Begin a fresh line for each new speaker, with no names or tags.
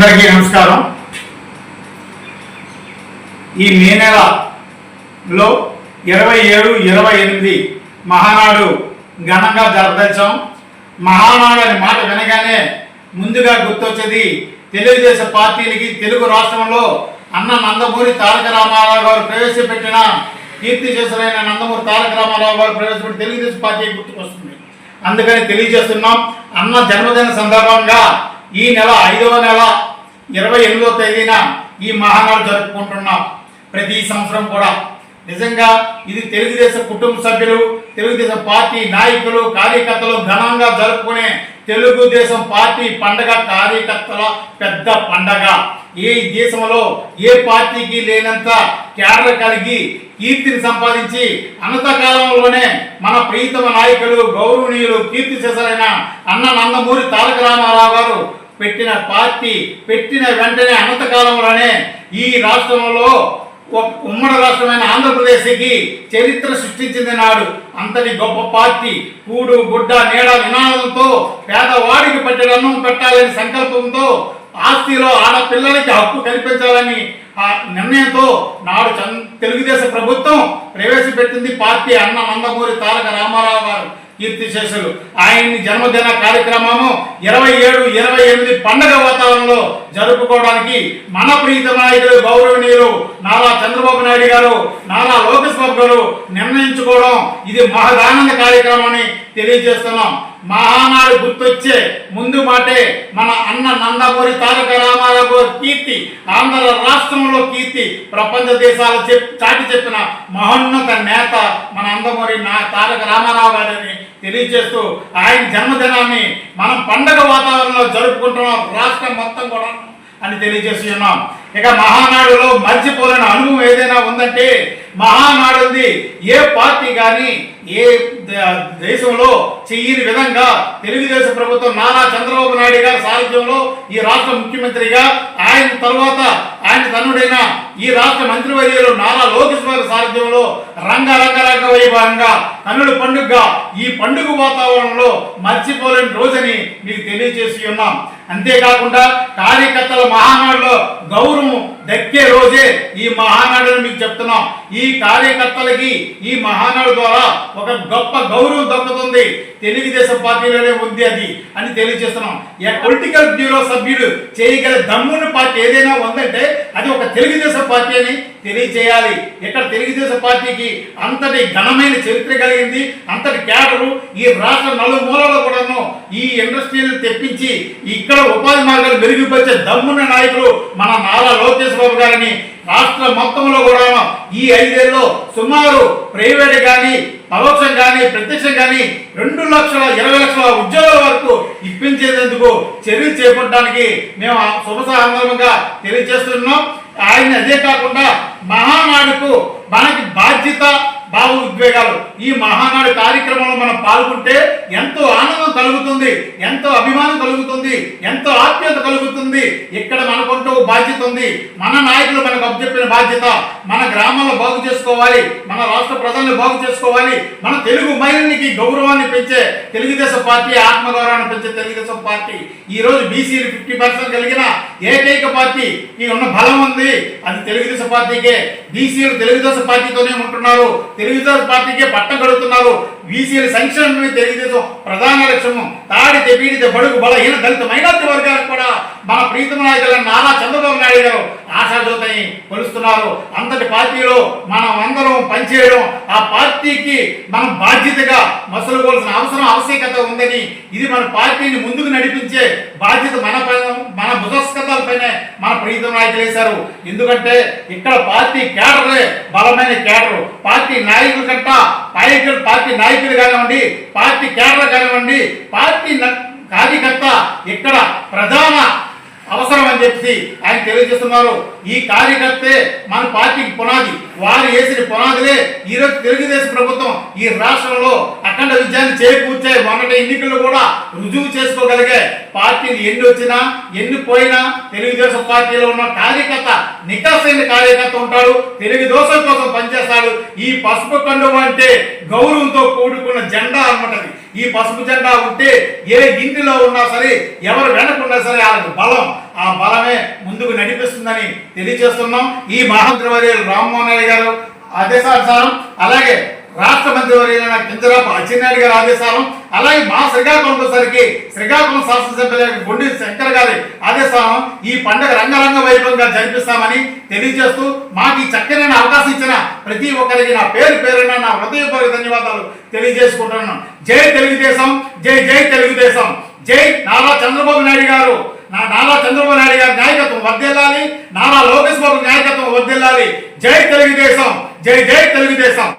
అందరికీ నమస్కారం. ఈ మే నెలలో 27, 28 మహానాడు ఘనంగా జరపదలిచాం. మహానాడు అనే మాట వినగానే ముందుగా గుర్తొచ్చేది తెలుగుదేశం పార్టీలకి. తెలుగు రాష్ట్రంలో అన్న నందమూరి తారక రామారావు గారు ప్రవేశపెట్టిన కీర్తిశేషులైన నందమూరి తారక రామారావు గారు ప్రవేశపెట్టి తెలుగుదేశం పార్టీ గుర్తుకొస్తుంది. అందుకని తెలియజేస్తున్నాం. అన్న జన్మదిన సందర్భంగా ఈ నెల 5వ నెల 28వ తేదీన ఈ మహానాడు జరుపుకుంటున్నాం. ప్రతి సంవత్సరం కూడా నిజంగా ఇది తెలుగుదేశం కుటుంబ సభ్యులు, తెలుగుదేశం పార్టీ నాయకులు, కార్యకర్తలు ఘనంగా జరుపుకునే తెలుగుదేశం పార్టీ పండగ, కార్యకర్తల పెద్ద పండగ. ఏ దేశంలో ఏ పార్టీకి లేనంత క్యాడర్ కలిగి కీర్తిని సంపాదించి అనంతకాలంలోనే మన ప్రీతమ నాయకులు, గౌరవనీయులు, కీర్తిశేషులైన అన్న నందమూరి తారక రామారావు గారు పెట్టిన పార్టీ పెట్టిన వెంటనే అనంతకాలంలోనే ఈ రాష్ట్రంలో ఉమ్మడి రాష్ట్రమైన ఆంధ్రప్రదేశ్కి చరిత్ర సృష్టించింది నాడు. అంతటి గొప్ప పార్టీ కూడు గుడ్డ నీడ నినాదంతో పేదవాడికి పట్టిన అన్నం పెట్టాలని సంకల్పంతో, ఆస్తిలో ఆడపిల్లలకి హక్కు కల్పించాలని ఆ నిర్ణయంతో నాడు తెలుగుదేశం ప్రభుత్వం ప్రవేశపెట్టింది పార్టీ అన్న నందమూరి తారక రామారావు గారు కీర్తిశేషులు. ఆయన్ని జన్మదిన కార్యక్రమము 27, 28 పండగ వాతావరణంలో జరుపుకోవడానికి మన ప్రీతమ నాయకులు, గౌరవనీయులు నారా చంద్రబాబు నాయుడు గారు, నారా లోకేష్ బాబు గారు నిర్ణయించుకోవడం ఇది మహదానంద కార్యక్రమం అని తెలియజేస్తున్నాం. మహానాడు గుర్తొచ్చే ముందు మాటే మన అన్న నందమూరి తారక రామారావు గారి కీర్తి, ఆంధ్ర రాష్ట్రంలో కీర్తి ప్రపంచ దేశాలు చాటి చెప్పిన మహోన్నత నేత మన నందమూరి తారక రామారావు గారిని తెలియజేస్తూ ఆయన జన్మదినాన్ని మనం పండగ వాతావరణంలో జరుపుకుంటున్నాం రాష్ట్రం మొత్తం కూడా అని తెలియజేస్తున్నాం. ఇక మహానాడులో మర్చిపోలేని అనుభవం ఏదైనా ఉందంటే మహానాడుంది. ఏ పార్టీ కానీ ఏ దేశంలో చెయ్యని విధంగా తెలుగుదేశం ప్రభుత్వం నారా చంద్రబాబు నాయుడు గారి సారథ్యంలో ఈ రాష్ట్ర ముఖ్యమంత్రిగా, ఆయన తర్వాత ఆయన తనుడైన ఈ రాష్ట్ర మంత్రివర్యులు నారా లోకేష్ గారి సారథ్యంలో రంగ వైభవంగా కన్నుల పండుగగా ఈ పండుగ వాతావరణంలో మర్చిపోలేని రోజని మీకు తెలియజేసి ఉన్నాం. అంతేకాకుండా కార్యకర్తల మహానాడులో గౌరవం దక్కే రోజే ఈ మహానాడుని మీకు చెప్తున్నాం. ఈ కార్యకర్తలకి ఈ మహానాడు ద్వారా ఒక గొప్ప గౌరవం దక్కుతుంది. తెలుగుదేశం పార్టీలోనే ఉంది అది అని తెలియజేస్తున్నాం. పొలిటికల్ బ్యూరో సభ్యులు చేయగల దమ్ముని పార్టీ ఏదైనా ఉందంటే అది ఒక తెలుగుదేశం పార్టీ అని తెలియజేయాలి. ఇక్కడ తెలుగుదేశం పార్టీకి అంతటి ఘనమైన చరిత్ర కలిగింది, అంతటి క్యాడరు ఈ రాష్ట్ర నలుమూలలో కూడాను ఈ ఇండస్ట్రీలు తెప్పించి ఇక్కడ ఉపాధి మార్గాలు మెరుగుపరిచే దమ్మున్న నాయకులు మన నారా లోకేష్ బాబు గారిని రాష్ట్ర మొత్తంలో కూడా ఈ 5 ఏళ్ళలో సుమారు ప్రైవేట్ కానీ పరోక్షం కానీ ప్రత్యక్షం కానీ 2,20,00,000 ఉద్యోగాల వరకు ఇప్పించేందుకు చర్యలు చేపట్టడానికి మేము శుభసందర్భంగా తెలియజేస్తున్నాం. ఆయన అదే కాకుండా మహానాడుకు మనకి బాధ్యత, భావోద్వేగాలు ఈ మహానాడు కార్యక్రమంలో మనం పాల్గొంటే ఎంతో ఆనందం కలుగుతుంది, ఎంతో అభిమానం కలుగుతుంది, ఎంతో ఆత్మీయత కలుగుతుంది. ఇక్కడ మనకుంటూ బాధ్యత ఉంది. మన నాయకులు మనకు అప్పచెప్పిన బాధ్యత మన గ్రామాల్లో బాగు చేసుకోవాలి, మన రాష్ట్ర ప్రజల్ని బాగు చేసుకోవాలి, మన తెలుగు మహిళలకి గౌరవాన్ని పెంచే తెలుగుదేశం పార్టీ, ఆత్మగౌరవాన్ని పెంచే తెలుగుదేశం పార్టీ. ఈ రోజు బీసీలు 50% కలిగిన ఏకైక పార్టీ ఈ ఉన్న బలం ఉంది అది తెలుగుదేశం పార్టీకే. బీసీలు తెలుగుదేశం పార్టీతోనే ఉంటున్నారు, తెలుగుదేశం పార్టీకే పట్టం కడుతున్నారు. బీసీల సంక్షేమమే తెలుగుదేశం ప్రధాన లక్ష్యము. తాడితే పీడితే బడుగు బలహీన దళిత మైనార్టీ వర్గాలకు కూడా మన ప్రీతమ నాయకులైన నారా చంద్రబాబు నాయుడు గారు ఆశాజ్యోతిని కొలుస్తున్నారు. అంతటి పార్టీలో మనం అందరం పనిచేయడం, ఆ పార్టీకి మనం బాధ్యతగా మసలుకోవాల్సిన ఆవశ్యకత ఉందని, ఇది మన పార్టీని ముందుకు నడిపించే బాధ్యత మన భుజస్కతాలపైనే మన ప్రీతమ నాయకులు వేశారు. ఎందుకంటే ఇక్కడ పార్టీ క్యాడరే బలమైన క్యాడరు. పార్టీ నాయకుల కంట పార్టీ నాయకులు కానివ్వండి, పార్టీ క్యాడర్ కానివ్వండి, పార్టీ కార్యకర్త ఇక్కడ ప్రధాన అవసరం అని చెప్పి ఆయన తెలియజేస్తున్నారు. ఈ కార్యకర్తే మన పార్టీకి పునాది. వారు వేసిన పునాదులే ఈరోజు తెలుగుదేశం ప్రభుత్వం ఈ రాష్ట్రంలో అఖండ విజయాన్ని చేకూర్చే మొన్నటి ఎన్నికల్లో కూడా రుజువు చేసుకోగలిగే పార్టీలు ఎన్ని వచ్చినా ఎన్ని పోయినా తెలుగుదేశం పార్టీలో ఉన్న కార్యకర్త నికాసైన కార్యకర్త ఉంటాడు, తెలుగుదేశం కోసం పనిచేస్తాడు. ఈ పసుపు కండువ అంటే గౌరవంతో కూడుకున్న జెండా అన్నమాట. ఈ పసుపు జెండా ఉంటే ఏ ఇంటిలో ఉన్నా సరే, ఎవరు వెనకున్నా సరే వాళ్ళకి బలం, ఆ బలమే ముందుకు నడిపిస్తుందని తెలియజేస్తున్నాం. ఈ మహామంత్రివర్యులు రామ్మోహన్ రెడ్డి గారు ఆదేశానుసారం, అలాగే రాష్ట్ర మంత్రివర్యులైన కింజరాపు అచ్చెన్నాయుడు గారి ఆదేశాలు, అలాగే మా శ్రీకాకుళం సరికి శ్రీకాకుళం శాసనసభ్యుల గుండి శంకర్ గారి ఆదేశాలను ఈ పండుగ రంగరంగ వైభవంగా జరిపిస్తామని తెలియజేస్తూ, మాకు ఈ చక్కనైన అవకాశం ఇచ్చిన ప్రతి ఒక్కరికి నా పేరు పేరున నా హృదయపూర్వక ధన్యవాదాలు తెలియజేసుకుంటున్నాను. జై తెలుగుదేశం, జై జై తెలుగుదేశం, జై నారా చంద్రబాబు నాయుడు గారు. నారా చంద్రబాబు నాయుడు గారి నాయకత్వం వర్ధిల్లాలి, నారా లోకేష్ బాబు నాయకత్వం వర్ధిల్లాలి. జై తెలుగుదేశం, జై జై తెలుగుదేశం.